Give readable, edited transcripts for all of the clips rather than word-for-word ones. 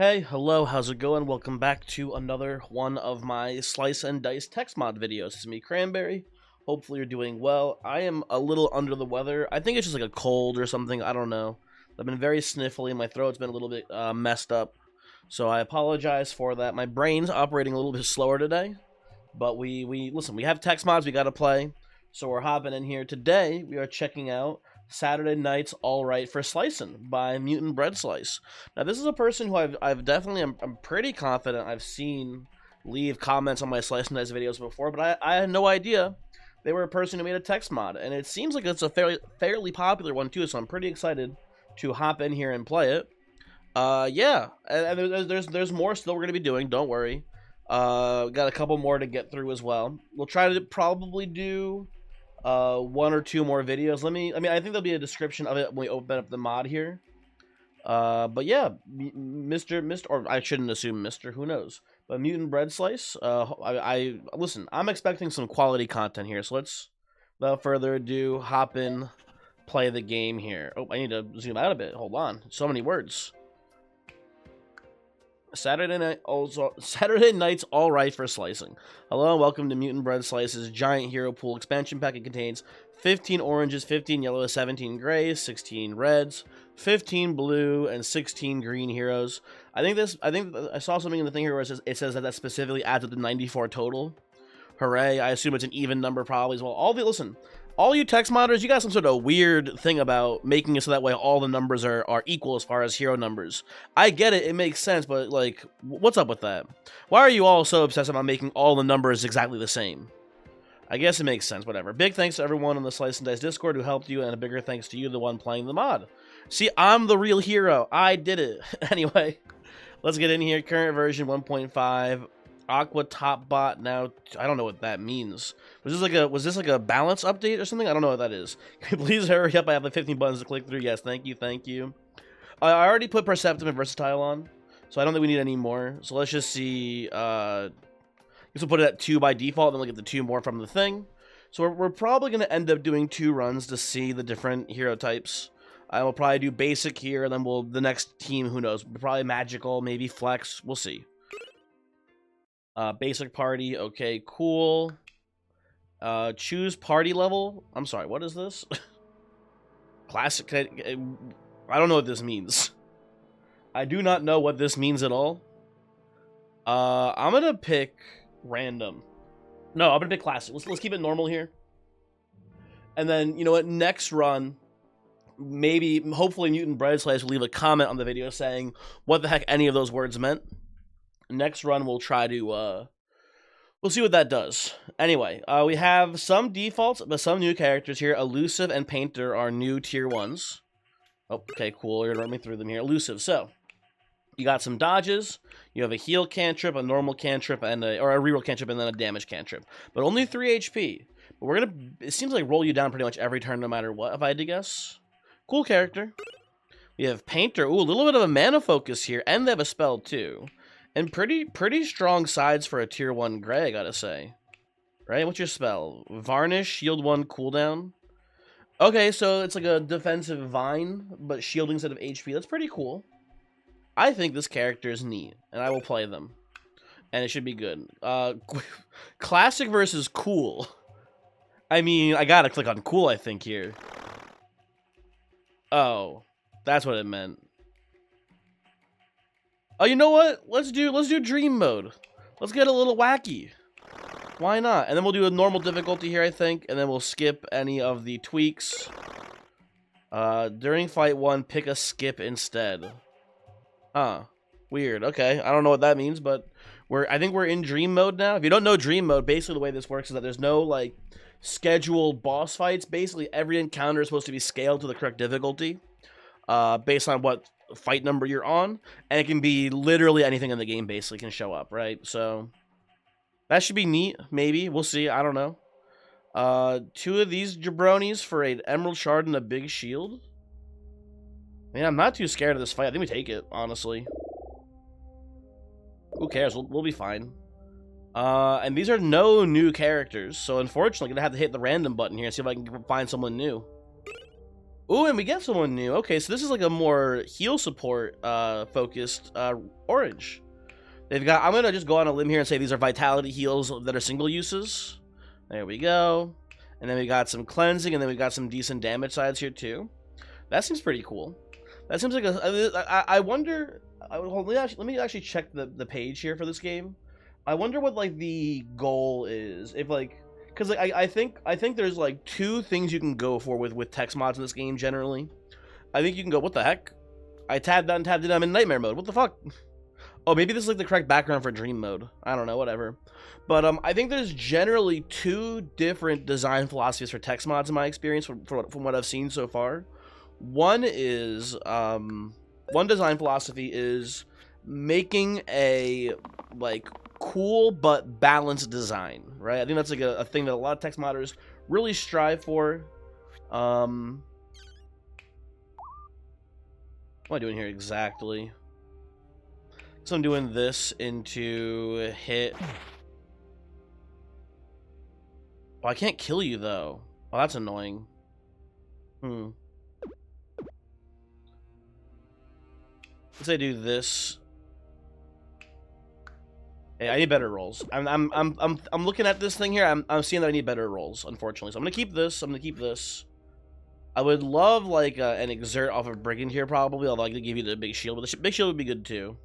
Hey, hello, how's it going? Welcome back to another one of my Slice and Dice Textmod videos. It's me, Cranberry. Hopefully you're doing well. I am a little under the weather. I think it's just like a cold or something. I don't know. I've been very sniffly. My throat's been a little bit messed up. So I apologize for that. My brain's operating a little bit slower today. But listen, we have Textmods we gotta play. So we're hopping in here. Today, we are checking out Saturday Night's All Right for Slicin' by Mutant Bread Slice. Now, this is a person who I've definitely, I'm pretty confident I've seen leave comments on my Slice and Dice videos before, but I had no idea they were a person who made a text mod, and it seems like it's a fairly popular one too, so I'm pretty excited to hop in here and play it. Yeah, and there's more still we're going to be doing, don't worry. Got a couple more to get through as well. We'll try to probably do one or two more videos. I think there'll be a description of it when we open up the mod here. But yeah, Mr. or I shouldn't assume Mr. Who knows? But Mutant Bread Slice. Listen. I'm expecting some quality content here, so let's, without further ado, hop in, play the game here. Oh, I need to zoom out a bit. Hold on. So many words. Saturday Night's All Right for Slicing. Hello and welcome to Mutant Bread Slice's Giant Hero Pool expansion pack. It contains 15 oranges, 15 yellows, 17 grays, 16 reds, 15 blue, and 16 green heroes. I think I saw something in the thing here where it says that specifically adds up to 94 total. Hooray! I assume it's an even number probably as well. All you text modders, you got some sort of weird thing about making it so that way all the numbers are equal as far as hero numbers. I get it, it makes sense, but like, what's up with that? Why are you all so obsessed about making all the numbers exactly the same? I guess it makes sense, whatever. Big thanks to everyone on the Slice and Dice Discord who helped you, and a bigger thanks to you, the one playing the mod. See, I'm the real hero. I did it. Anyway, let's get in here. Current version 1.5. Aqua Top Bot now. I don't know what that means. Was this like a balance update or something? I don't know what that is. Can you please hurry up? I have like 15 buttons to click through. Yes, thank you. I already put Perceptive and Versatile on, so I don't think we need any more. So let's just see. I guess we'll put it at 2 by default, then we'll get the 2 more from the thing. So we're probably going to end up doing 2 runs to see the different hero types. I will probably do basic here, and then the next team, who knows, probably magical, maybe flex. We'll see. Basic party, okay, cool. Choose party level. I'm sorry, what is this? Classic. I don't know what this means. I do not know what this means at all. I'm gonna pick random. No, I'm gonna pick classic. Let's keep it normal here. And then, you know what, next run, hopefully Mutant Bread Slice will leave a comment on the video saying what the heck any of those words meant. Next run, we'll try to, we'll see what that does. Anyway, we have some defaults, but some new characters here. Elusive and Painter are new tier 1s. Oh, okay, cool. You're gonna run me through them here. Elusive, so you got some dodges. You have a heal cantrip, a normal cantrip, and or a reroll cantrip, and then a damage cantrip. But only 3 HP. But we're gonna, it seems like, roll you down pretty much every turn, no matter what, if I had to guess. Cool character. We have Painter. Ooh, a little bit of a mana focus here, and they have a spell, too. And pretty strong sides for a tier 1 gray, I gotta say. Right? What's your spell? Varnish, shield 1, cooldown. Okay, so it's like a defensive vine, but shielding instead of HP. That's pretty cool. I think this character is neat, and I will play them. And it should be good. Classic versus cool. I mean, I gotta click on cool, I think, here. Oh, that's what it meant. Oh, you know what? Let's do dream mode. Let's get a little wacky. Why not? And then we'll do a normal difficulty here, I think, and then we'll skip any of the tweaks. During fight 1, pick a skip instead. Huh. Weird. Okay. I don't know what that means, but I think we're in dream mode now. If you don't know dream mode, basically the way this works is that there's no like scheduled boss fights. Basically, every encounter is supposed to be scaled to the correct difficulty, based on what fight number you're on, and it can be literally anything in the game basically can show up, right? So that should be neat. Maybe we'll see. I don't know. 2 of these jabronis for an emerald shard and a big shield. Man, I'm not too scared of this fight. I think we take it, honestly. Who cares? We'll be fine. And these are no new characters, so unfortunately I'm gonna have to hit the random button here and see if I can find someone new. Ooh, and we get someone new. Okay, so this is like a more heal support focused orange. They've got, I'm gonna just go on a limb here and say these are vitality heals that are single uses. There we go. And then we got some cleansing, and then we got some decent damage sides here too. That seems pretty cool. That seems like I wonder. Let me actually check the page here for this game. I wonder what like the goal is. If like, because like I think there's like two things you can go for with text mods in this game generally. I think you can go, what the heck? I tabbed out and tabbed in. I'm in nightmare mode. What the fuck? Oh, maybe this is like the correct background for dream mode. I don't know, whatever. But I think there's generally two different design philosophies for text mods in my experience from what I've seen so far. One is one design philosophy is making a like cool but balanced design, right? I think that's like a thing that a lot of text modders really strive for. What am I doing here exactly? So I'm doing this into hit. Oh, I can't kill you though. Oh, that's annoying. Let's say do this. Hey, I need better rolls. I'm looking at this thing here. I'm seeing that I need better rolls, unfortunately. So I'm gonna keep this. I'm gonna keep this. I would love like an exert off of Brigand here, probably. Although I could give you the big shield, but the big shield would be good too.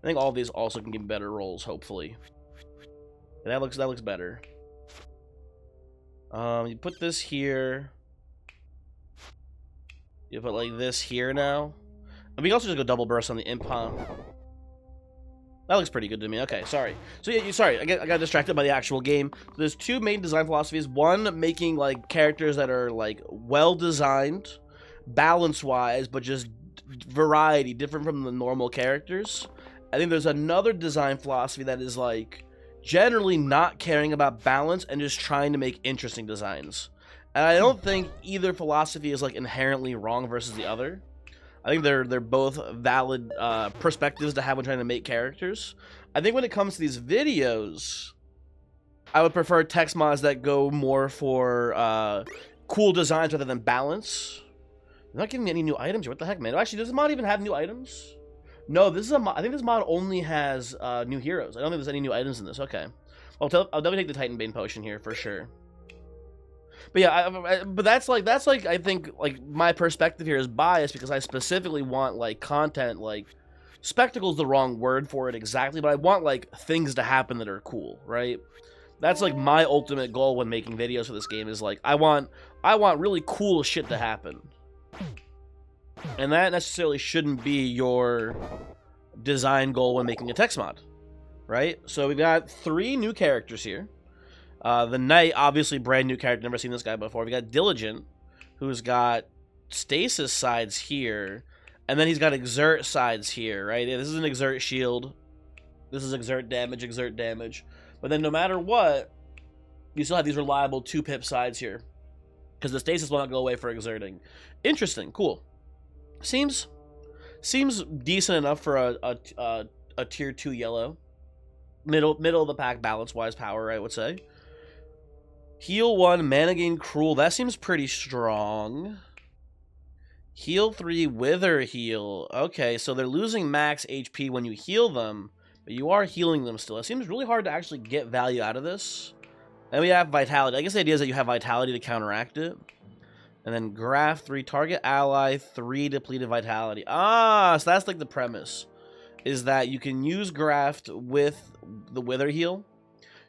I think all of these also can give better rolls, hopefully. Yeah, that looks better. You put this here. You put like this here now. And we can also just go double burst on the imp, huh? That looks pretty good to me. Okay, sorry. So yeah, sorry, I got distracted by the actual game. There's two main design philosophies. One, making like characters that are like well designed, balance-wise, but just variety, different from the normal characters. I think there's another design philosophy that is like generally not caring about balance and just trying to make interesting designs. And I don't think either philosophy is like inherently wrong versus the other. I think they're both valid perspectives to have when trying to make characters. I think when it comes to these videos, I would prefer text mods that go more for cool designs rather than balance. They're not giving me any new items here. What the heck, man? Actually, does this mod even have new items? No, this is a mod. I think this mod only has new heroes. I don't think there's any new items in this. Okay. I'll definitely take the Titan Bane potion here for sure. But yeah, but that's like I think like my perspective here is biased because I specifically want like content, like spectacle's the wrong word for it exactly, but I want like things to happen that are cool, right? That's like my ultimate goal when making videos for this game is like I want really cool shit to happen. And that necessarily shouldn't be your design goal when making a text mod, right? So we've got 3 new characters here. The Knight, obviously brand new character, never seen this guy before. We got Diligent, who's got stasis sides here, and then he's got exert sides here, right? Yeah, this is an exert shield. This is exert damage. But then no matter what, you still have these reliable 2-pip sides here, because the stasis will not go away for exerting. Interesting, cool. Seems decent enough for a tier 2 yellow. Middle of the pack balance-wise power, I would say. Heal 1, mana gain cruel. That seems pretty strong. Heal 3, wither heal. Okay, so they're losing max HP when you heal them, but you are healing them still. It seems really hard to actually get value out of this. And we have vitality. I guess the idea is that you have vitality to counteract it. And then graft 3, target ally 3 depleted vitality. Ah, so that's like the premise. Is that you can use graft with the wither heal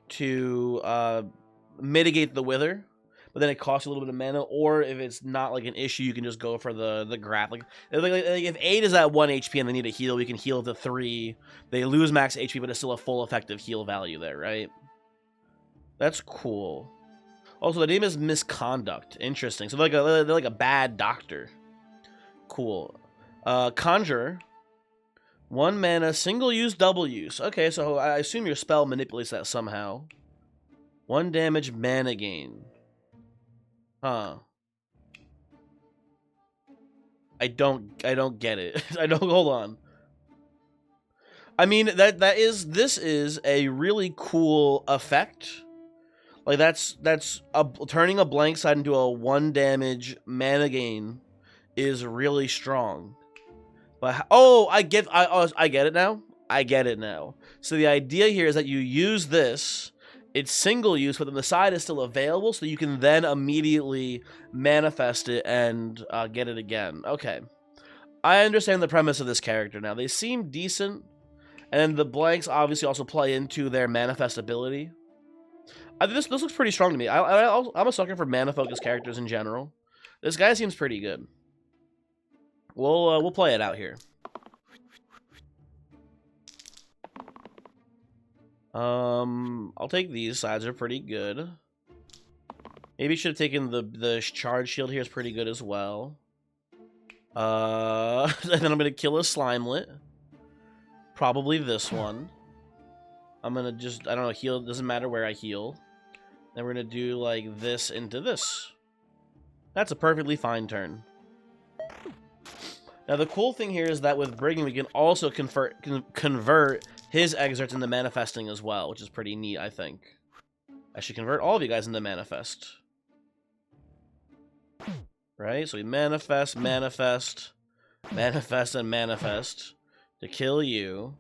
to mitigate the wither, but then it costs you a little bit of mana, or if it's not like an issue, you can just go for the graft. Like if 8 is at 1 HP and they need a heal, we can heal to 3. They lose max HP, but it's still a full effective heal value there, right? That's cool. Also, the name is Misconduct. Interesting. So they're like a bad doctor. Cool. Conjurer. 1 mana, single use, double use. Okay, so I assume your spell manipulates that somehow. 1 damage, mana gain. Huh. I don't get it. Hold on. I mean, this is a really cool effect. Like turning a blank side into a 1 damage mana gain is really strong. But oh, I get it now. I get it now. So the idea here is that you use this. It's single use, but then the side is still available, so you can then immediately manifest it and get it again. Okay. I understand the premise of this character now. They seem decent, and the blanks obviously also play into their manifest ability. This looks pretty strong to me. I'm a sucker for mana-focused characters in general. This guy seems pretty good. We'll play it out here. I'll take these. Sides are pretty good. Maybe should have taken the charge shield here is pretty good as well. And then I'm gonna kill a slimelet. Probably this one. I'm gonna just, I don't know, heal. Doesn't matter where I heal. Then we're gonna do like this into this. That's a perfectly fine turn. Now the cool thing here is that with Brigand we can also convert his excerpts into manifesting as well, which is pretty neat, I think. I should convert all of you guys into manifest. Right? So we manifest, manifest, manifest, and manifest to kill you.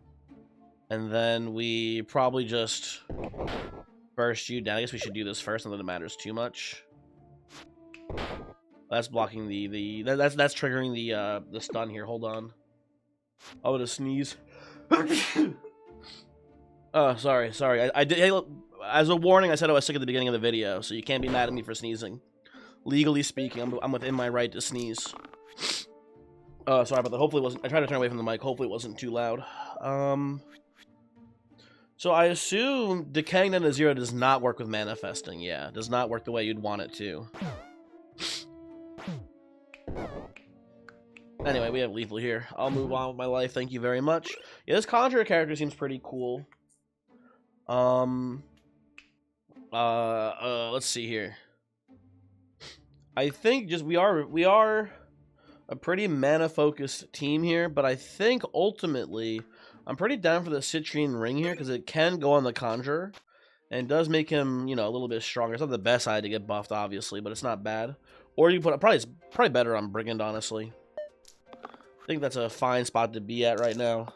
And then we probably just burst you down. I guess we should do this first, not that it matters too much. That's blocking that's triggering the stun here. Hold on. I'm gonna sneeze. Oh, sorry. I did. Hey, look, as a warning, I said I was sick at the beginning of the video, so you can't be mad at me for sneezing. Legally speaking, I'm within my right to sneeze. Sorry about that. Hopefully it wasn't. I tried to turn away from the mic. Hopefully it wasn't too loud. So I assume decaying down to 0 does not work with manifesting. Yeah, does not work the way you'd want it to. Anyway, we have lethal here. I'll move on with my life. Thank you very much. Yeah, this Conjurer character seems pretty cool. Let's see here. I think just we are a pretty mana-focused team here, but I think ultimately I'm pretty down for the Citrine Ring here because it can go on the Conjurer and does make him, you know, a little bit stronger. It's not the best side to get buffed, obviously, but it's not bad. Or you put it's probably better on Brigand, honestly. I think that's a fine spot to be at right now.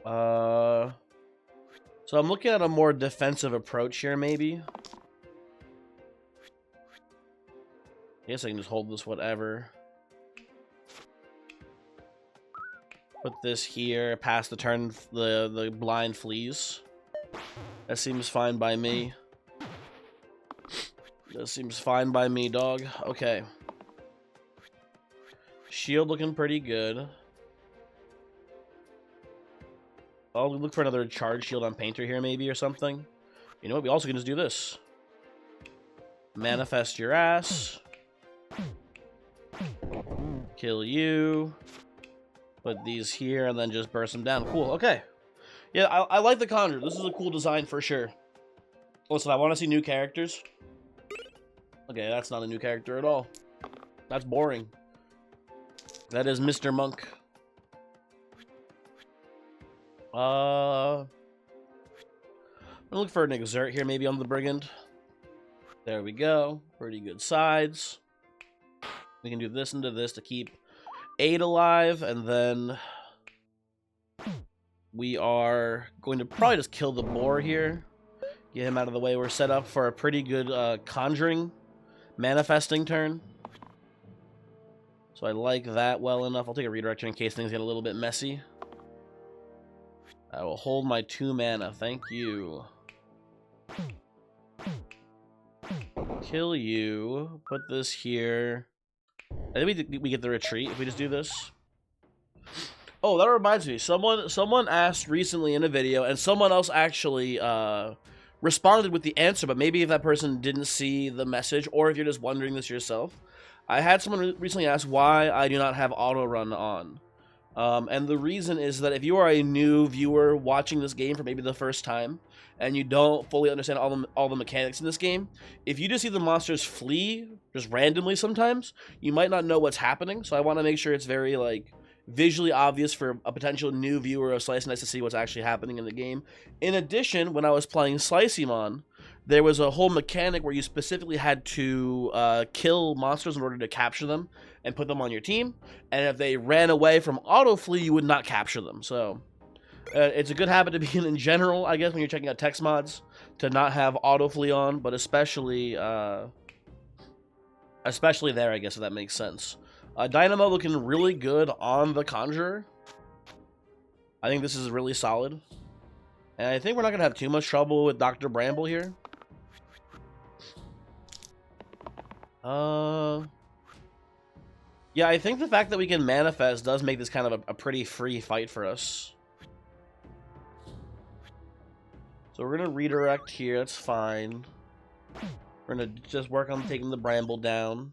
So I'm looking at a more defensive approach here, maybe. I guess I can just hold this whatever. Put this here, pass the turn, the blind fleas. That seems fine by me. That seems fine by me, dog. Okay. Shield looking pretty good. I'll look for another charge shield on Painter here, maybe, or something. You know what? We also can just do this. Manifest your ass. Kill you. Put these here, and then just burst them down. Cool, okay. Yeah, I like the Conjure. This is a cool design for sure. Listen, I want to see new characters. Okay, that's not a new character at all. That's boring. That is Mr. Monk. I'm gonna look for an exert here, maybe on the Brigand. There we go. Pretty good sides. We can do this into this to keep 8 alive, and then we are going to probably just kill the boar here. Get him out of the way. We're set up for a pretty good conjuring, manifesting turn. So I like that well enough. I'll take a redirection in case things get a little bit messy. I will hold my 2 mana. Thank you. Kill you. Put this here. I think we get the retreat if we just do this. Oh, that reminds me. Someone asked recently in a video, and someone else actually responded with the answer, but maybe if that person didn't see the message, or if you're just wondering this yourself. I had someone recently ask why I do not have auto run on. And the reason is that if you are a new viewer watching this game for maybe the first time, and you don't fully understand all the mechanics in this game, if you just see the monsters flee just randomly sometimes, you might not know what's happening. So I want to make sure it's very visually obvious for a potential new viewer of Slicin to see what's actually happening in the game. In addition, when I was playing Slicin, there was a whole mechanic where you specifically had to kill monsters in order to capture them and put them on your team. And if they ran away from auto flee, you would not capture them. So it's a good habit to be in general, I guess, when you're checking out text mods, to not have auto flee on, but especially there, I guess, if that makes sense. Dynamo looking really good on the Conjurer. I think this is really solid. And I think we're not going to have too much trouble with Dr. Bramble here. Yeah, I think the fact that we can manifest does make this kind of a pretty free fight for us. So we're going to redirect here. That's fine. We're going to just work on taking the Bramble down.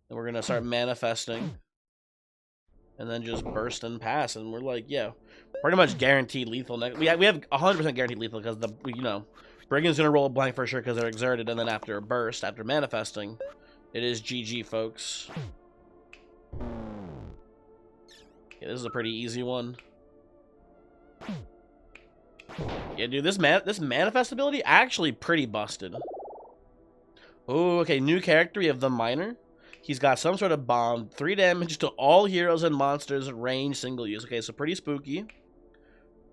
And we're going to start manifesting. And then just burst and pass. And we're like, yeah, pretty much guaranteed lethal. We have 100% guaranteed lethal because, Brigand's going to roll a blank for sure because they're exerted. And then after a burst, after manifesting, it is GG, folks. Yeah, this is a pretty easy one. Yeah, dude, this manifest ability actually pretty busted. Oh, okay, new character. We have the Miner. He's got some sort of bomb. 3 damage to all heroes and monsters. Range, single use. Okay, so pretty spooky.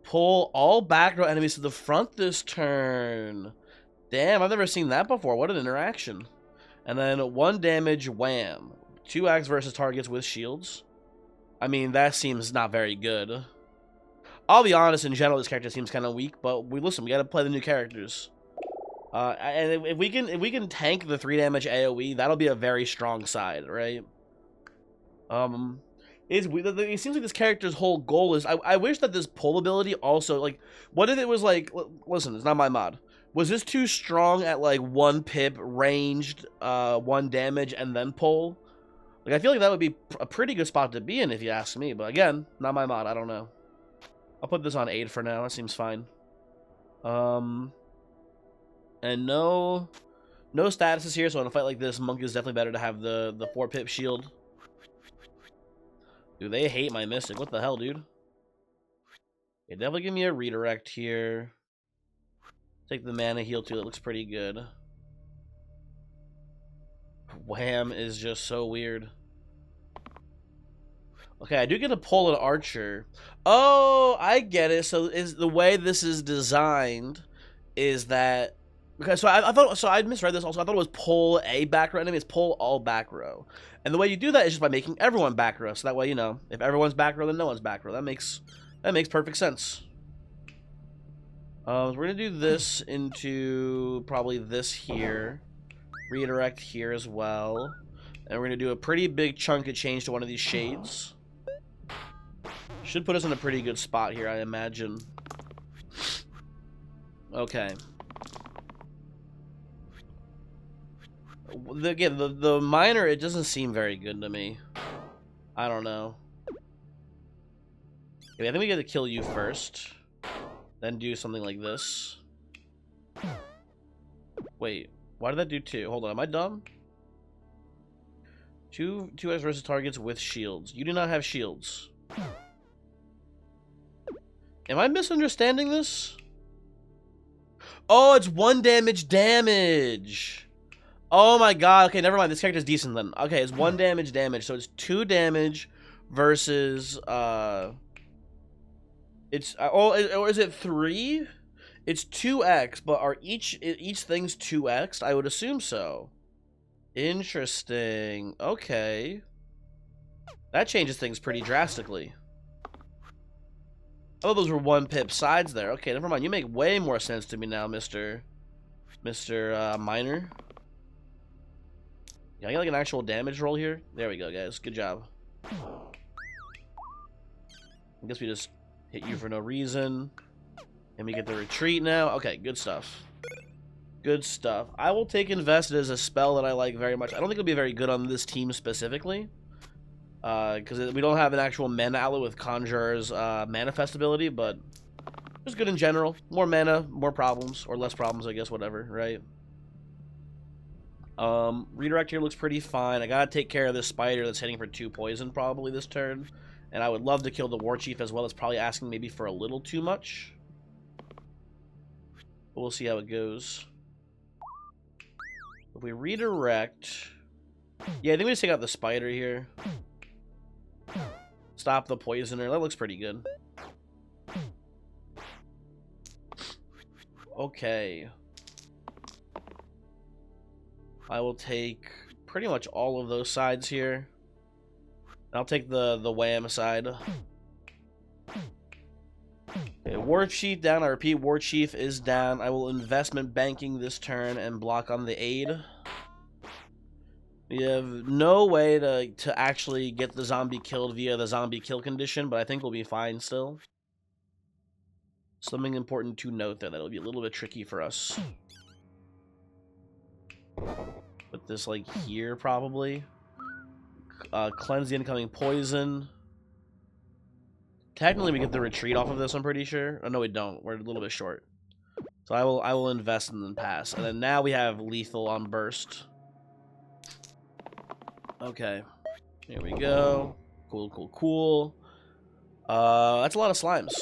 Pull all back row enemies to the front this turn. Damn, I've never seen that before. What an interaction. And then 1 damage, wham. 2x versus targets with shields. I mean, that seems not very good. I'll be honest, in general, this character seems kind of weak, but we gotta play the new characters. And if we can tank the 3 damage AoE, that'll be a very strong side, right? It seems like this character's whole goal is, I wish that this pull ability also, like, what if it was like, listen, it's not my mod. Was this too strong at like 1 pip, ranged, 1 damage, and then pull? Like, I feel like that would be a pretty good spot to be in if you ask me, but again, not my mod, I don't know. I'll put this on 8 for now, that seems fine. And no statuses here, so in a fight like this, Monk is definitely better to have the 4 pip shield. Dude, they hate my Mystic. What the hell, dude? Yeah, definitely give me a redirect here. Take the mana heal too, that looks pretty good. Wham is just so weird. Okay, I do get to pull an Archer. Oh, I get it. So is the way this is designed is that, okay, so I thought, so I misread this also. I thought it was pull a back row enemy. It's pull all back row. And the way you do that is just by making everyone back row. So that way, you know, if everyone's back row, then no one's back row. That makes perfect sense. We're gonna do this into probably this here. Redirect here as well. And we're gonna do a pretty big chunk of change to one of these shades. Should put us in a pretty good spot here, I imagine. Okay. Again, the Miner, it doesn't seem very good to me. I don't know. Okay, I think we get to kill you first. Then do something like this. Wait, why did that do 2? Hold on, am I dumb? 2x versus targets with shields. You do not have shields. Am I misunderstanding this? Oh, it's 1 damage. Oh my god. Okay, never mind. This character's decent then. Okay, it's 1 damage. So it's 2 damage versus it's or is it 3? It's 2x, but are each thing's 2x? I would assume so. Interesting. Okay. That changes things pretty drastically. Oh, those were 1 pip sides there. Okay, never mind. You make way more sense to me now, Mr. Miner. Can I get like an actual damage roll here? There we go, guys. Good job. I guess we just hit you for no reason. And we get the retreat now. Okay, good stuff. Good stuff. I will take Invested as a spell that I like very much. I don't think it'll be very good on this team specifically. Because we don't have an actual mana outlet with Conjurer's manifest ability, but just good in general. More mana, more problems, or less problems, I guess, whatever, right? Redirect here looks pretty fine. I gotta take care of this spider that's hitting for 2 poison probably this turn. And I would love to kill the War Chief as well. It's probably asking maybe for a little too much. But we'll see how it goes. If we redirect... Yeah, I think we just take out the spider here. Stop the poisoner. That looks pretty good. Okay. I will take pretty much all of those sides here. I'll take the wham side. Okay, War Chief down. I repeat, War Chief is down. I will investment banking this turn and block on the aid. We have no way to actually get the zombie killed via the zombie kill condition, but I think we'll be fine still. Something important to note there, that'll be a little bit tricky for us. Put this like here probably. Cleanse the incoming poison. Technically we get the retreat off of this, I'm pretty sure. Oh no, we don't. We're a little bit short. So I will invest and then pass. And then now we have lethal on burst. Okay. Here we go. Cool, cool, cool. That's a lot of slimes.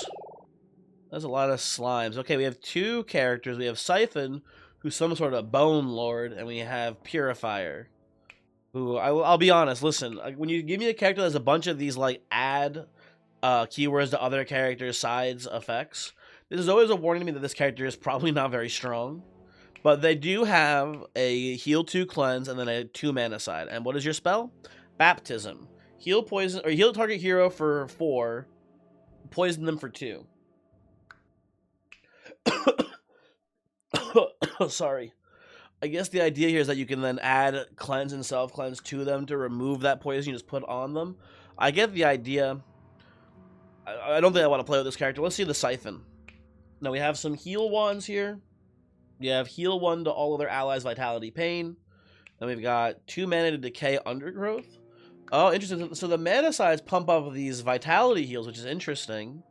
That's a lot of slimes. Okay, we have 2 characters. We have Siphon, who's some sort of bone lord, and we have Purifier, who I'll be honest. Listen, when you give me a character that has a bunch of these like add keywords to other characters' sides effects, this is always a warning to me that this character is probably not very strong. But they do have a heal 2 cleanse and then a 2 mana side. And what is your spell? Baptism. Heal poison or heal target hero for 4. Poison them for 2. Sorry. I guess the idea here is that you can then add cleanse and self cleanse to them to remove that poison you just put on them. I get the idea. I don't think I want to play with this character. Let's see the Siphon. Now we have some heal wands here. You have heal 1 to all other allies, vitality, pain. Then we've got 2 mana to decay undergrowth. Oh, interesting. So the mana sides pump up these vitality heals, which is interesting.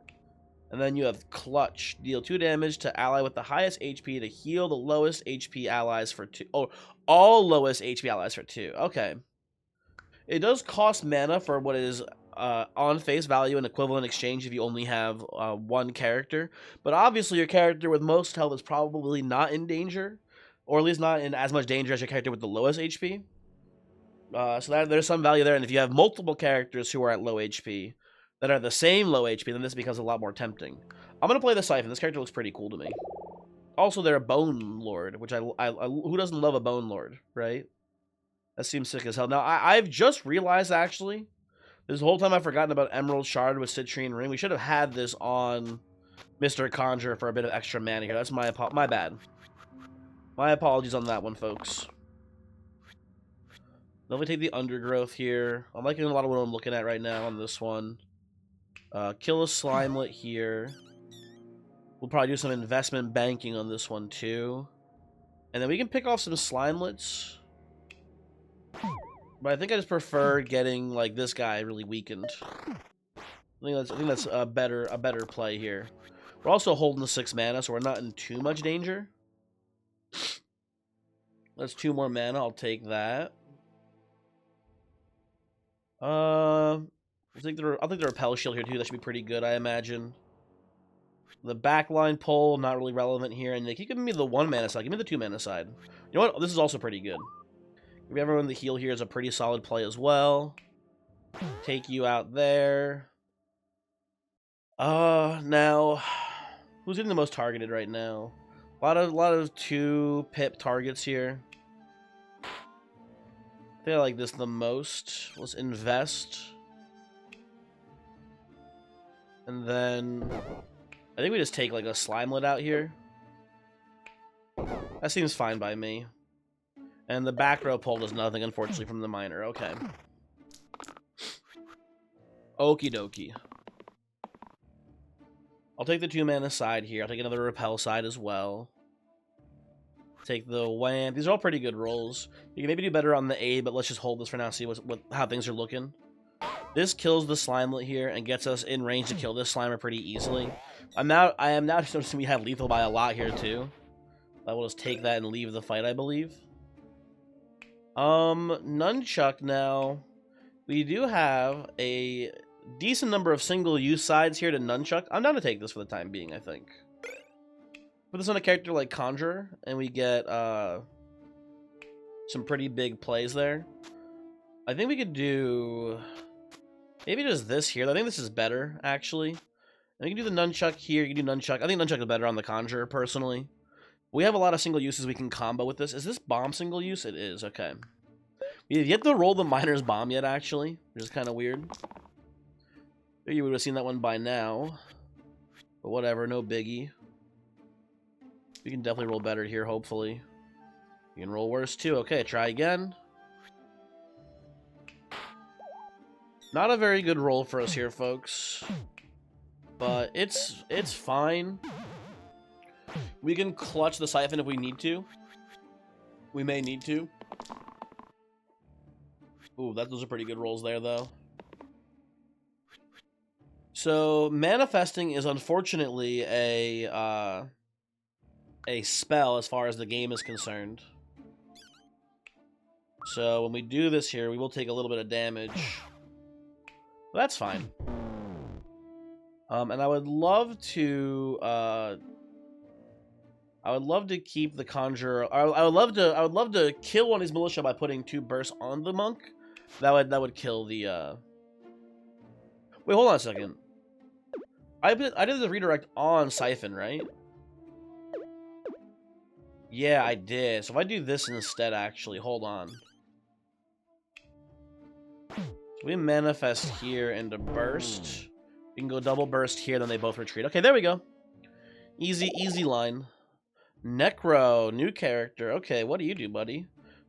And then you have clutch. Deal 2 damage to ally with the highest HP to heal the lowest HP allies for 2. Oh, all lowest HP allies for 2. Okay. It does cost mana for what is on face value and equivalent exchange if you only have 1 character. But obviously your character with most health is probably not in danger. Or at least not in as much danger as your character with the lowest HP. So there's some value there. And if you have multiple characters who are at low HP that are the same low HP, then this becomes a lot more tempting. I'm going to play the Siphon. This character looks pretty cool to me. Also, they're a Bone Lord, which who doesn't love a Bone Lord, right? That seems sick as hell. Now, I've just realized, actually, this whole time I've forgotten about Emerald Shard with Citrine Ring. We should have had this on Mr. Conjurer for a bit of extra mana here. That's my bad. My apologies on that one, folks. Then we take the Undergrowth here. I'm liking a lot of what I'm looking at right now on this one. Kill a Slimelet here. We'll probably do some investment banking on this one, too. And then we can pick off some Slimelets. But I think I just prefer getting like this guy really weakened. I think that's a better play here. We're also holding the 6 mana, so we're not in too much danger. That's 2 more mana. I'll take that. I'll take the repel shield here too. That should be pretty good, I imagine. The backline pull, not really relevant here. And they keep giving me the 1 mana side. Give me the 2 mana side. You know what? This is also pretty good. Give everyone the heal here is a pretty solid play as well. Take you out there. Now, who's getting the most targeted right now? A lot of 2 pip targets here. I think I like this the most. Let's invest. And then I think we just take like a Slimelet out here. That seems fine by me. And the back row pull does nothing, unfortunately, from the miner. Okay. Okie dokie. I'll take the 2 mana side here. I'll take another repel side as well. Take the wham. These are all pretty good rolls. You can maybe do better on the aid, but let's just hold this for now, see how things are looking. This kills the Slimelet here and gets us in range to kill this Slimer pretty easily. I am now just noticing we have lethal by a lot here too. I will just take that and leave the fight, I believe. Nunchuck now. We do have a decent number of single-use sides here to Nunchuck. I'm down to take this for the time being, I think. Put this on a character like Conjurer, and we get some pretty big plays there. I think we could do maybe just this here. I think this is better, actually. And we can do the Nunchuck here. You can do Nunchuck. I think Nunchuck is better on the Conjurer, personally. We have a lot of single uses we can combo with this. Is this bomb single use? It is, okay. We have yet to roll the Miner's Bomb yet, actually, which is kind of weird. You would have seen that one by now. But whatever, no biggie. We can definitely roll better here, hopefully. You can roll worse, too. Okay, try again. Not a very good roll for us here, folks. But it's fine. We can clutch the Siphon if we need to. We may need to. Ooh, those are pretty good rolls there, though. So, manifesting is unfortunately a spell as far as the game is concerned. So, when we do this here, we will take a little bit of damage. But that's fine. And I would love to keep the Conjurer. I would love to kill one of these militia by putting 2 bursts on the monk. That would kill the. Wait, hold on a second. I did the redirect on Siphon, right? Yeah, I did. So if I do this instead, actually, hold on. So we manifest here into burst. We can go double burst here, then they both retreat. Okay, there we go. Easy, easy line. Necro, new character. Okay, what do you do, buddy?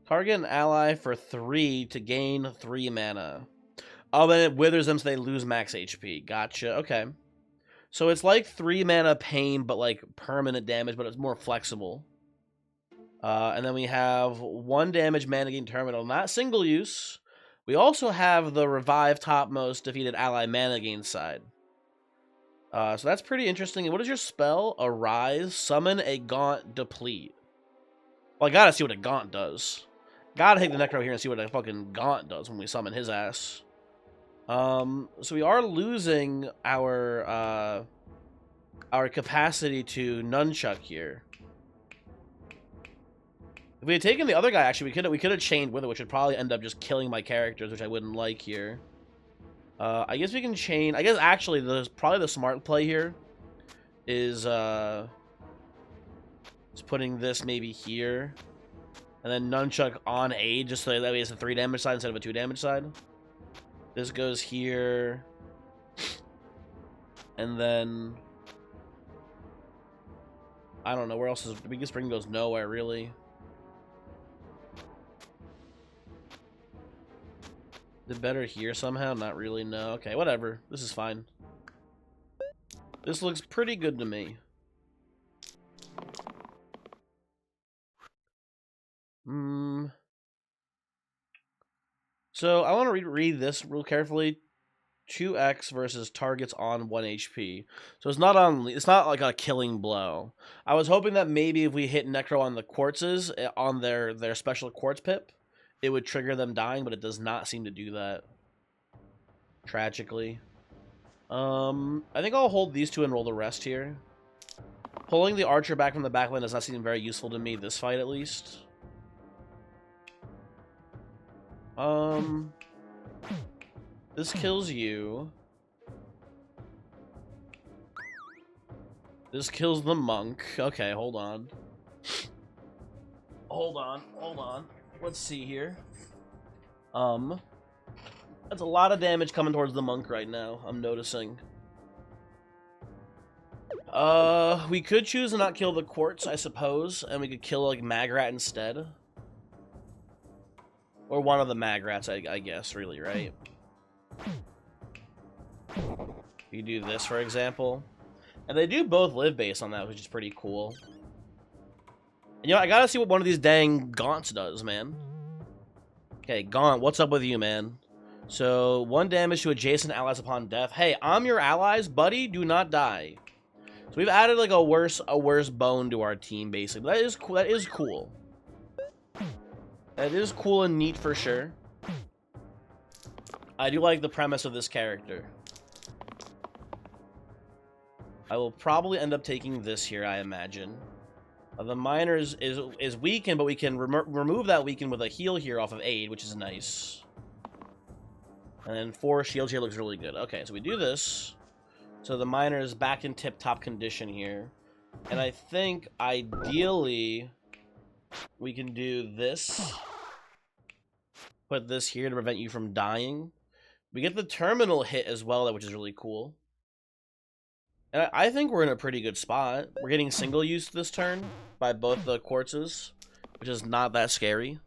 Target an ally for 3 to gain 3 mana. Oh, then it withers them so they lose max HP. Gotcha, okay. So it's like 3 mana pain, but like permanent damage, but it's more flexible. And then we have 1 damage mana gain terminal, not single use. We also have the revive topmost defeated ally mana gain side. So that's pretty interesting. And what is your spell? Arise, summon a Gaunt, deplete. Well, I gotta see what a Gaunt does. Gotta take the Necro here and see what a fucking Gaunt does when we summon his ass. So we are losing our capacity to Nunchuck here. If we had taken the other guy, actually, we could have chained with it, which would probably end up just killing my characters, which I wouldn't like here. I guess we can chain. I guess actually, probably the smart play here is putting this maybe here, and then Nunchuck on aid, just so that way it's a 3 damage side instead of a 2 damage side. This goes here, and then I don't know where else is. The biggest spring goes nowhere really. Is it better here somehow? Not really, no. Okay, whatever. This is fine. This looks pretty good to me. So, I want to read this real carefully. 2x versus targets on 1 HP. So, it's not like a killing blow. I was hoping that maybe if we hit Necro on the quartzes, on their special quartz pip, it would trigger them dying, but it does not seem to do that. Tragically. I think I'll hold these 2 and roll the rest here. Pulling the archer back from the backline does not seem very useful to me, this fight at least. This kills you. This kills the monk. Okay, hold on. Hold on. Let's see here. That's a lot of damage coming towards the monk right now, I'm noticing. We could choose to not kill the quartz, I suppose, and we could kill, like, Magrat instead. Or one of the Magrats, I guess, really, right? You do this, for example. And they do both live based on that, which is pretty cool. And, you know, I gotta see what one of these dang Gaunts does, man. Okay, Gaunt, what's up with you, man? So, 1 damage to adjacent allies upon death. Hey, I'm your allies, buddy. Do not die. So we've added like a worse bone to our team, basically. That is cool. It is cool and neat for sure. I do like the premise of this character. I will probably end up taking this here, I imagine. The miner is weakened, but we can remove that weaken with a heal here off of aid, which is nice. And then 4 shields here looks really good. Okay, so we do this. So the miner is back in tip-top condition here. And I think, ideally, we can do this. Put this here to prevent you from dying. We get the terminal hit as well, which is really cool. And I think we're in a pretty good spot. We're getting single use this turn by both the quartzes, which is not that scary.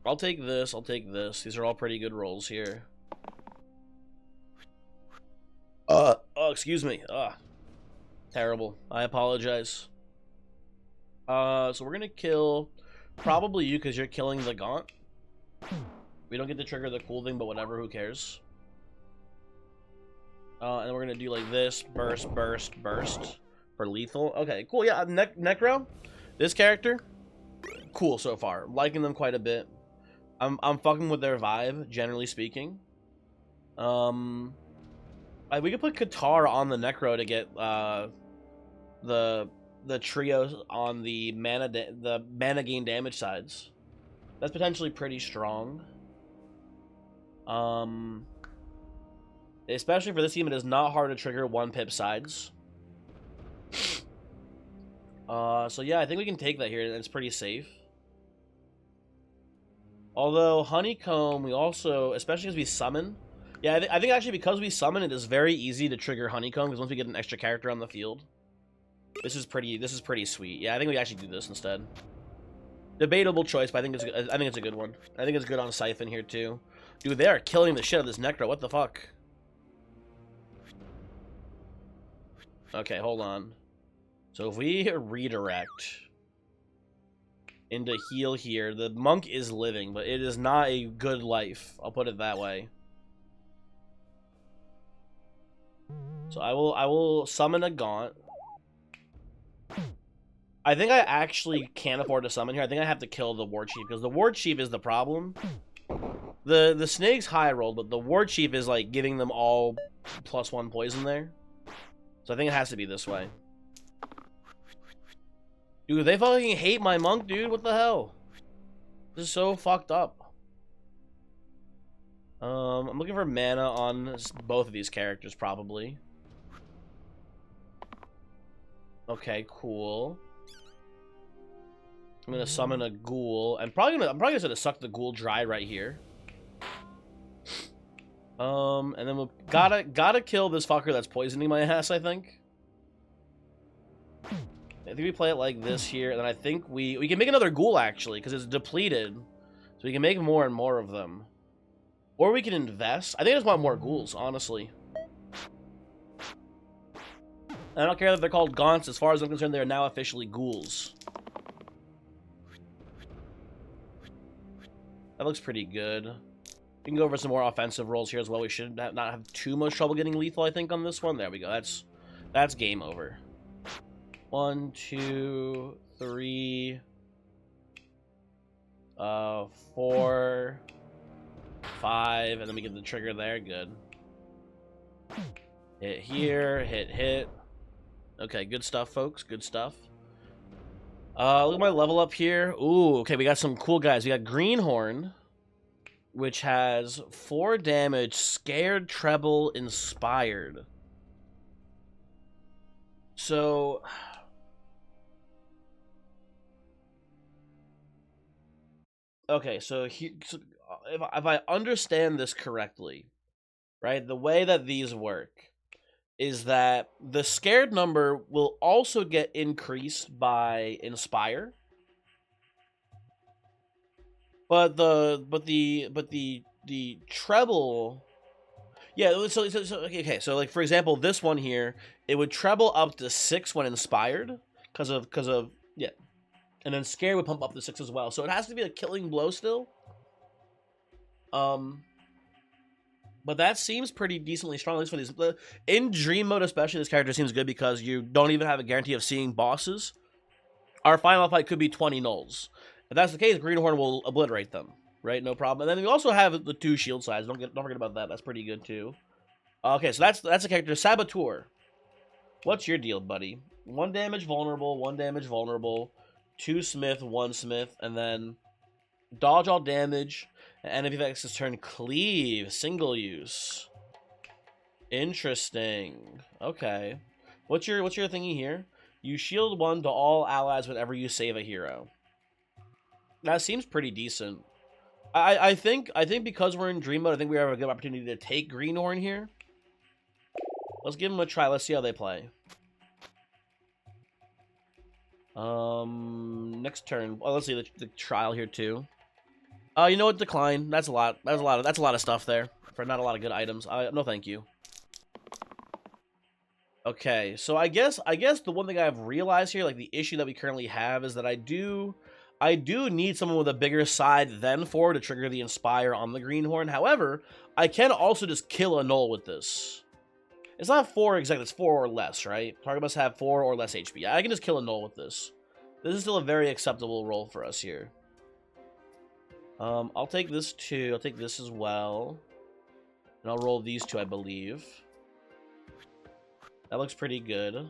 I'll take this, I'll take this. These are all pretty good rolls here. Oh, excuse me. Terrible. I apologize. So we're gonna kill probably you because you're killing the gaunt. We don't get to trigger the cool thing, but whatever, who cares? And then we're gonna do like this, burst, burst, burst for lethal. Okay, cool. Yeah, Necro, this character, cool so far. Liking them quite a bit. I'm fucking with their vibe, generally speaking. We could put Qatar on the Necro to get the trio on the mana gain damage sides. That's potentially pretty strong. Especially for this team, it is not hard to trigger 1-pip sides. So yeah, I think we can take that here, and it's pretty safe. Although Honeycomb, we also, especially as we summon, yeah, I think actually because we summon, it is very easy to trigger Honeycomb because once we get an extra character on the field, this is pretty sweet. Yeah, I think we actually do this instead. Debatable choice, but I think it's a good one. I think it's good on Siphon here too. Dude, they are killing the shit out of this Necro. What the fuck? Okay, hold on. So if we redirect into heal here, the monk is living, but it is not a good life. I'll put it that way. So I will summon a gaunt. I think I actually can't afford to summon here. I think I have to kill the War Chief because the War Chief is the problem. The snake's high rolled, but the War Chief is like giving them all +1 poison there. So I think it has to be this way. Dude, they fucking hate my monk, dude. What the hell? This is so fucked up. I'm looking for mana on both of these characters, probably. Okay, cool. I'm gonna summon a ghoul, and I'm probably gonna suck the ghoul dry right here. And then we'll gotta kill this fucker that's poisoning my ass, I think. I think we play it like this here, and then I think we can make another ghoul, actually, because it's depleted. So we can make more and more of them. Or we can invest. I think I just want more ghouls, honestly. I don't care that they're called gaunts. As far as I'm concerned, they are now officially ghouls. That looks pretty good. We can go over some more offensive rolls here as well. We should not have too much trouble getting lethal, I think, on this one. There we go. That's game over. 1, 2, 3, 4, 5, and then we get the trigger there. Good. Hit here, hit. Okay, good stuff, folks. Good stuff. Look at my level up here. Ooh, okay, we got some cool guys. We got Greenhorn, which has 4 damage, scared, treble, inspired. So okay, so if I understand this correctly, right, the way that these work is that the scared number will also get increased by inspire, but the treble, yeah. So okay. So like for example, this one here, it would treble up to 6 when inspired, because of yeah. And then scare would pump up to 6 as well. So it has to be a killing blow still. But that seems pretty decently strong, at least for these. In dream mode especially, this character seems good because you don't even have a guarantee of seeing bosses. our final fight could be 20 nulls. If that's the case, Greenhorn will obliterate them, right? No problem. And then we also have the 2 shield sides. Don't forget about that. That's pretty good too. Okay, so that's a character. Saboteur. What's your deal, buddy? 1 damage vulnerable, 1 damage vulnerable, 2 smith, 1 smith, and then dodge all damage. And if effects turn cleave, single use. Interesting. Okay. What's your thingy here? You shield 1 to all allies whenever you save a hero. That seems pretty decent. I think because we're in dream mode, I think we have a good opportunity to take Greenhorn here. Let's give them a try. Let's see how they play. Next turn. Oh, let's see the trial here too. You know what? Decline. That's a lot. That's a lot of stuff there for not a lot of good items. No, thank you. Okay, so I guess the one thing I've realized here, like the issue that we currently have, is that I do need someone with a bigger side than 4 to trigger the Inspire on the Greenhorn. However, I can also just kill a null with this. It's not 4 exactly, it's 4 or less, right? Target must have 4 or less HP. I can just kill a null with this. This is still a very acceptable roll for us here. I'll take this too. I'll take this as well. And I'll roll these 2, I believe. That looks pretty good.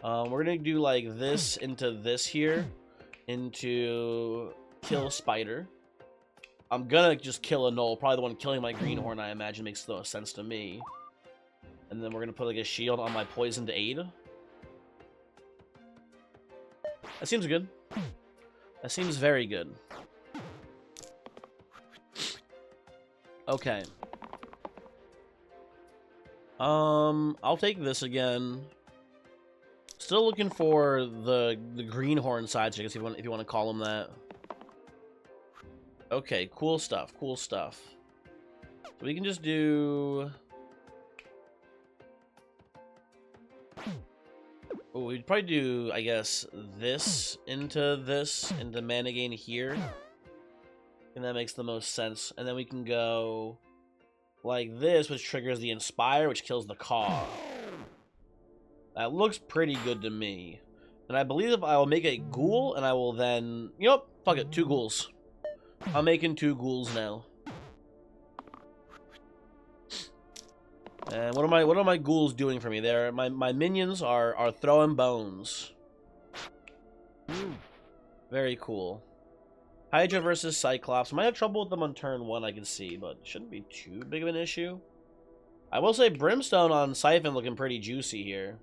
We're gonna do like this into this here. Into kill spider. I'm gonna just kill a null. Probably the one killing my Greenhorn, I imagine, makes the most sense to me. And then we're gonna put like a shield on my poisoned aid. That seems good. That seems very good. Okay. I'll take this again. Still looking for the Greenhorn sides, I guess if you want to call them that. Okay, cool stuff, cool stuff. So we can just do. Oh, we'd probably do, I guess, this into mana gain here. And that makes the most sense. And then we can go like this, which triggers the Inspire, which kills the Caw. That looks pretty good to me. And I believe I will make a ghoul, and I will then... Yep, fuck it, 2 ghouls. I'm making 2 ghouls now. And what are my ghouls doing for me? There, my minions are throwing bones. Very cool. Hydra versus Cyclops. Might have trouble with them on turn 1, I can see, but shouldn't be too big of an issue. I will say Brimstone on Siphon looking pretty juicy here.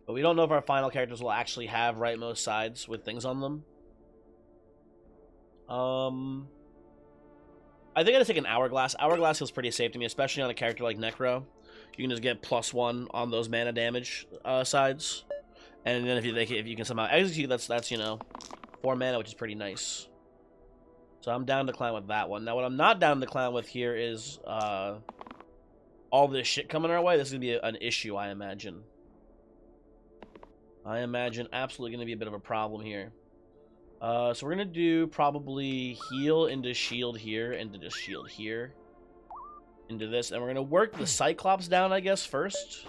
But we don't know if our final characters will actually have rightmost sides with things on them. I think I just take an Hourglass. Hourglass feels pretty safe to me, especially on a character like Necro. You can just get +1 on those mana damage sides. And then if you can somehow execute, that's you know, 4 mana, which is pretty nice. So I'm down to clan with that one. Now, what I'm not down to clan with here is all this shit coming our way. This is going to be an issue, I imagine. I imagine absolutely going to be a bit of a problem here. So we're going to do probably heal into shield here, into just shield here, into this. And we're going to work the Cyclops down, I guess, first.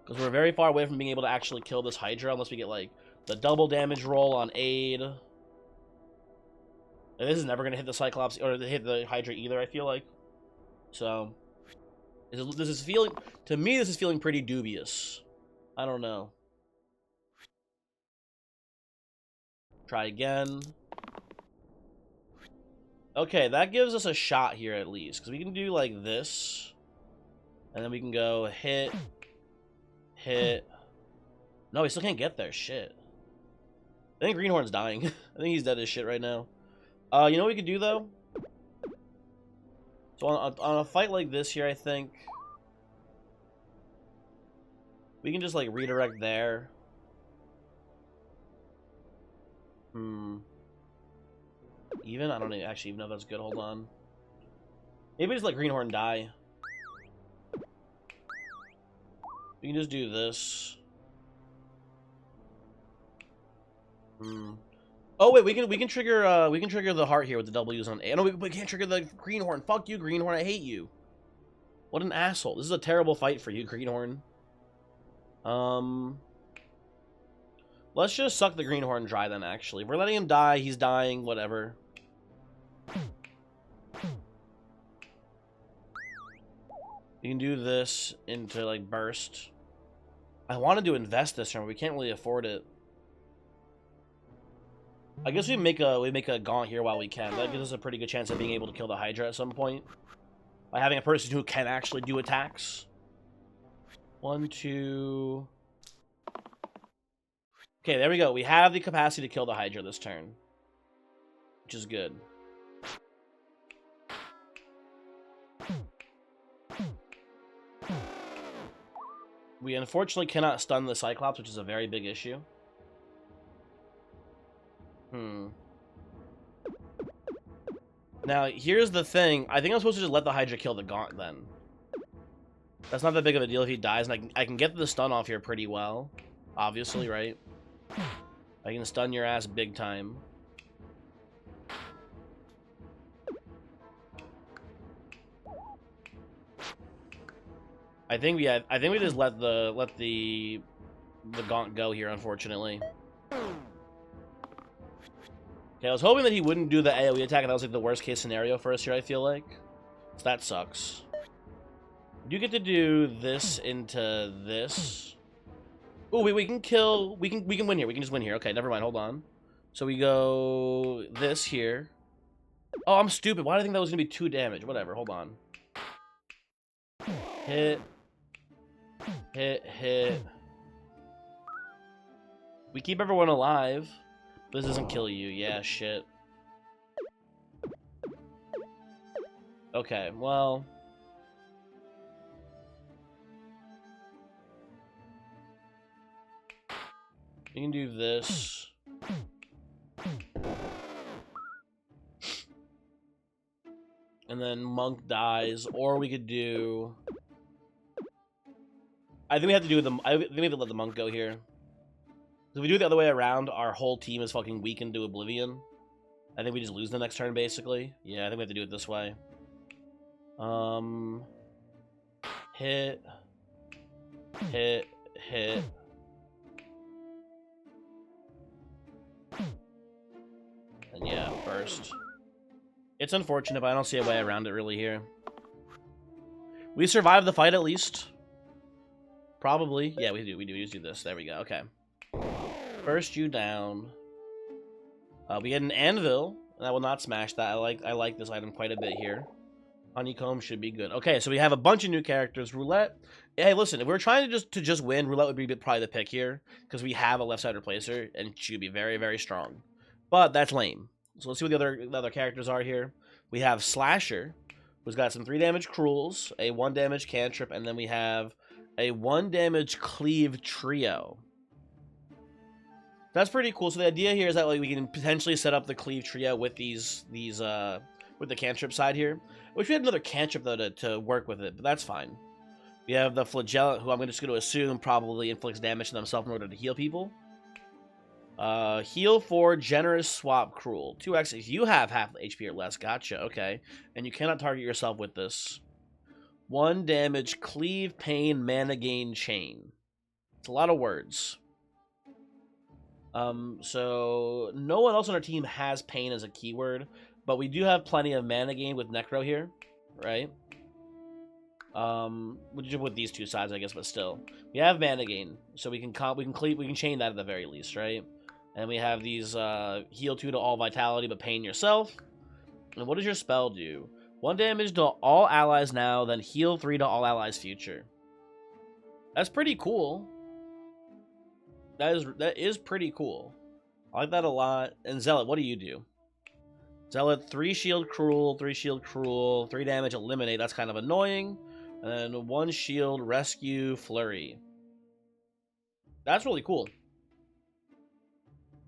Because we're very far away from being able to actually kill this Hydra unless we get, like, the double damage roll on aid. And this is never going to hit the Cyclops, or hit the Hydra either, I feel like. So, this is feeling, to me, this is feeling pretty dubious. I don't know. Try again. Okay, that gives us a shot here at least. Because we can do like this. And then we can go hit. Hit. No, we still can't get there. Shit. I think Greenhorn's dying. I think he's dead as shit right now. You know what we could do, though? So on a fight like this here, I think we can just, like, redirect there. Even? I don't actually even know if that's good. Hold on. Maybe just let Greenhorn die. We can just do this. Oh wait, we can trigger the heart here with the W's on A. No, we can't trigger the Greenhorn. Fuck you, Greenhorn. I hate you. What an asshole. This is a terrible fight for you, Greenhorn. Let's just suck the Greenhorn dry then, actually. If we're letting him die, he's dying, whatever. We can do this into, like, burst. I wanted to invest this turn, but we can't really afford it. I guess we make a gaunt here while we can. That gives us a pretty good chance of being able to kill the Hydra at some point. By having a person who can actually do attacks. 1, 2... Okay, there we go. We have the capacity to kill the Hydra this turn. Which is good. We unfortunately cannot stun the Cyclops, which is a very big issue. Now, here's the thing. I think I'm supposed to just let the Hydra kill the Gaunt, then. That's not that big of a deal if he dies, and I can get the stun off here pretty well. Obviously, right? I can stun your ass big time. I think we just let the Gaunt go here, unfortunately. Okay, I was hoping that he wouldn't do the AoE attack, and that was like the worst case scenario for us here, I feel like. So that sucks. You get to do this into this. Oh, we can kill. We can win here. We can just win here. Okay, never mind. Hold on. So we go this here. Oh, I'm stupid. Why did I think that was gonna be 2 damage? Whatever. Hold on. Hit. Hit. Hit. We keep everyone alive. This doesn't kill you. Yeah, shit. Okay, well. You can do this. And then Monk dies, or we could do... I think we have to do the... I think we have to let the Monk go here. If we do it the other way around, our whole team is fucking weakened to oblivion. I think we just lose the next turn, basically. Yeah, I think we have to do it this way. Hit. Hit. Hit. And yeah, burst. It's unfortunate, but I don't see a way around it really here. We survived the fight at least. Probably. Yeah, we do. We just do this. There we go. Okay. First you down. We get an anvil, and I will not smash that. I like this item quite a bit here. Honeycomb should be good. Okay, so we have a bunch of new characters. Roulette. Hey, listen, if we're trying to just win, Roulette would be probably the pick here because we have a left side replacer, and she would be very, very strong. But that's lame. So let's see what the other characters are here. We have Slasher, who's got some 3 damage cruels, a 1 damage cantrip, and then we have a 1 damage cleave trio. That's pretty cool. So the idea here is that like we can potentially set up the cleave trio with these with the cantrip side here. Wish we had another cantrip though to work with it, but that's fine. We have the Flagellant, who I'm just going to assume probably inflicts damage to themselves in order to heal people. Heal for generous swap cruel. 2x if you have half HP or less. Gotcha. Okay, and you cannot target yourself with this. 1 damage cleave pain mana gain chain. It's a lot of words. So no one else on our team has pain as a keyword, but we do have plenty of mana gain with Necro here, right? With these 2 sides, I guess, but still, we have mana gain, so we can chain that at the very least, right? And we have these heal 2 to all vitality, but pain yourself. And what does your spell do? 1 damage to all allies now, then heal 3 to all allies future. That's pretty cool. That is pretty cool. I like that a lot. And Zealot, what do you do? Zealot, 3 shield cruel, 3 shield cruel, 3 damage eliminate. That's kind of annoying. And then 1 shield rescue flurry. That's really cool.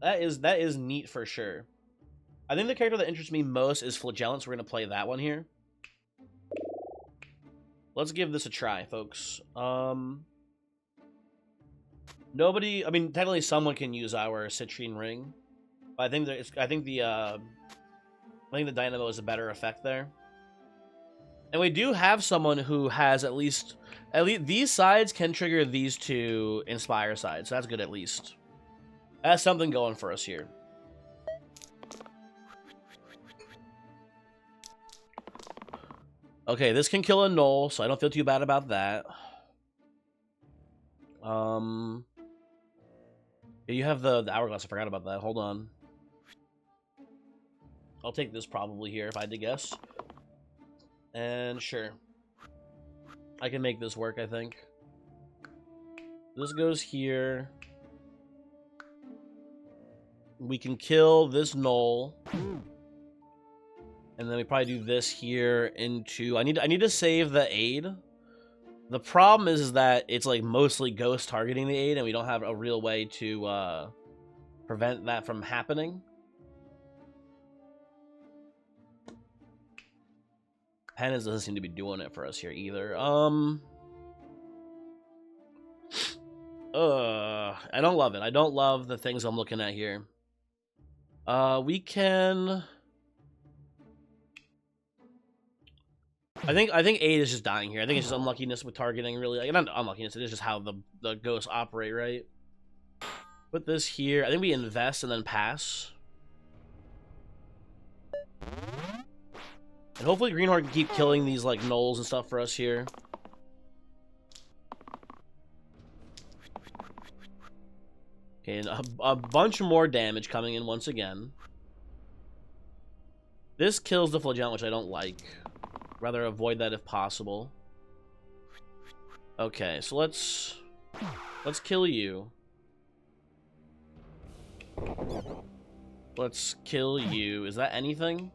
That is neat for sure. I think the character that interests me most is Flagellant, so we're gonna play that one here. Let's give this a try, folks. Nobody, I mean, technically someone can use our Citrine Ring, but I think the Dynamo is a better effect there. And we do have someone who has at least these sides can trigger these 2 Inspire sides, so that's good at least. That's something going for us here. Okay, this can kill a gnoll, so I don't feel too bad about that. You have the hourglass. I forgot about that. Hold on. I'll take this probably here if I had to guess. And sure. I can make this work, I think. This goes here. We can kill this gnoll. And then we probably do this here into... I need to save the aid. The problem is that it's like mostly ghost targeting the aid, and we don't have a real way to prevent that from happening. Penance doesn't seem to be doing it for us here either. I don't love it. I don't love the things I'm looking at here. We can... I think aid is just dying here. I think it's just unluckiness with targeting, really. Like, not unluckiness, it is just how the ghosts operate, right? Put this here. I think we invest and then pass. And hopefully Greenhorn can keep killing these, like, gnolls and stuff for us here. Okay, and a bunch more damage coming in once again. This kills the flagellant, which I don't like. Rather avoid that if possible. Okay, so let's kill you. Let's kill you. Is that anything?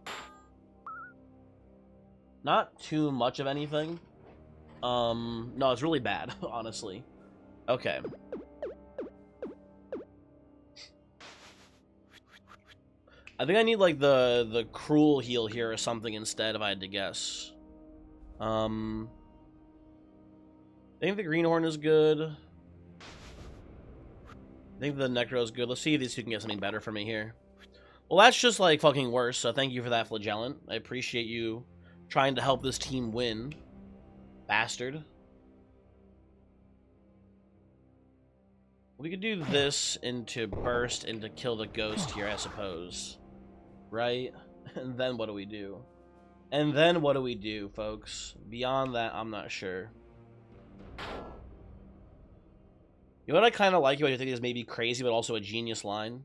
Not too much of anything. No, it's really bad, honestly. Okay. I think I need like the cruel heal here or something instead if I had to guess. I think the Greenhorn is good. I think the Necro is good. Let's see if these two can get something better for me here. Well, that's just like fucking worse, so thank you for that, Flagellant. I appreciate you trying to help this team win. Bastard. We could do this into burst and to kill the ghost here, I suppose. Right? And then what do we do? And then what do we do, folks? Beyond that, I'm not sure. You know what I kind of like? What I think is maybe crazy, but also a genius line.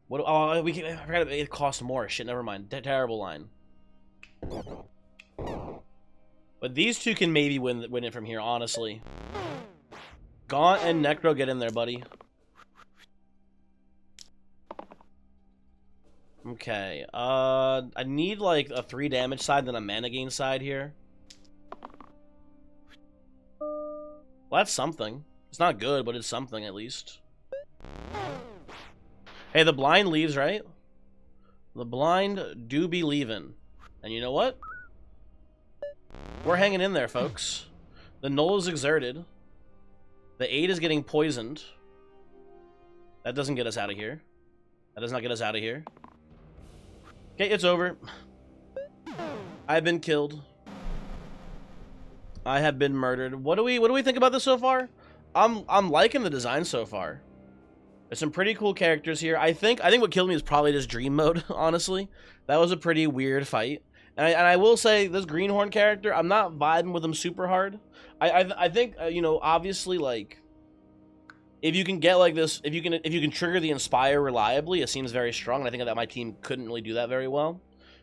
What? Oh, I forgot it costs more. Shit, never mind. Terrible line. But these two can maybe win it from here, honestly. Gaunt and Necro, get in there, buddy. Okay, I need like a 3 damage side, then a mana gain side here. Well, that's something. It's not good, but it's something at least. Hey, the blind leaves, right? The blind do be leaving. And you know what? We're hanging in there, folks. The null is exerted. The 8 is getting poisoned. That doesn't get us out of here. That does not get us out of here. Okay, it's over. I've been killed. I have been murdered. What do we think about this so far? I'm liking the design so far. There's some pretty cool characters here. I think what killed me is probably just dream mode, honestly. That was a pretty weird fight. And I will say this Greenhorn character, I'm not vibing with him super hard. I think you know, obviously, like, if you can get like this, if you can trigger the Inspire reliably, it seems very strong. And I think that my team couldn't really do that very well,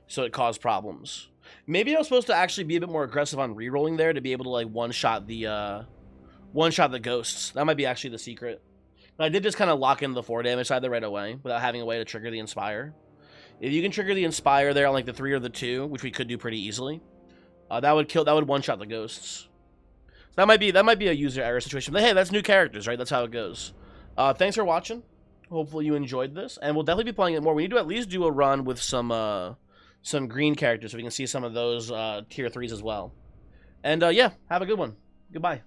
so it caused problems. Maybe I was supposed to actually be a bit more aggressive on rerolling there to be able to like one-shot the ghosts. That might be actually the secret. But I did just kind of lock in the 4 damage side there right away without having a way to trigger the Inspire. If you can trigger the Inspire there on like the 3 or the 2, which we could do pretty easily, that would one-shot the ghosts. So that might be a user error situation. But hey, that's new characters, right? That's how it goes. Thanks for watching. Hopefully you enjoyed this, and we'll definitely be playing it more. We need to at least do a run with some green characters so we can see some of those tier 3s as well. And yeah, have a good one. Goodbye.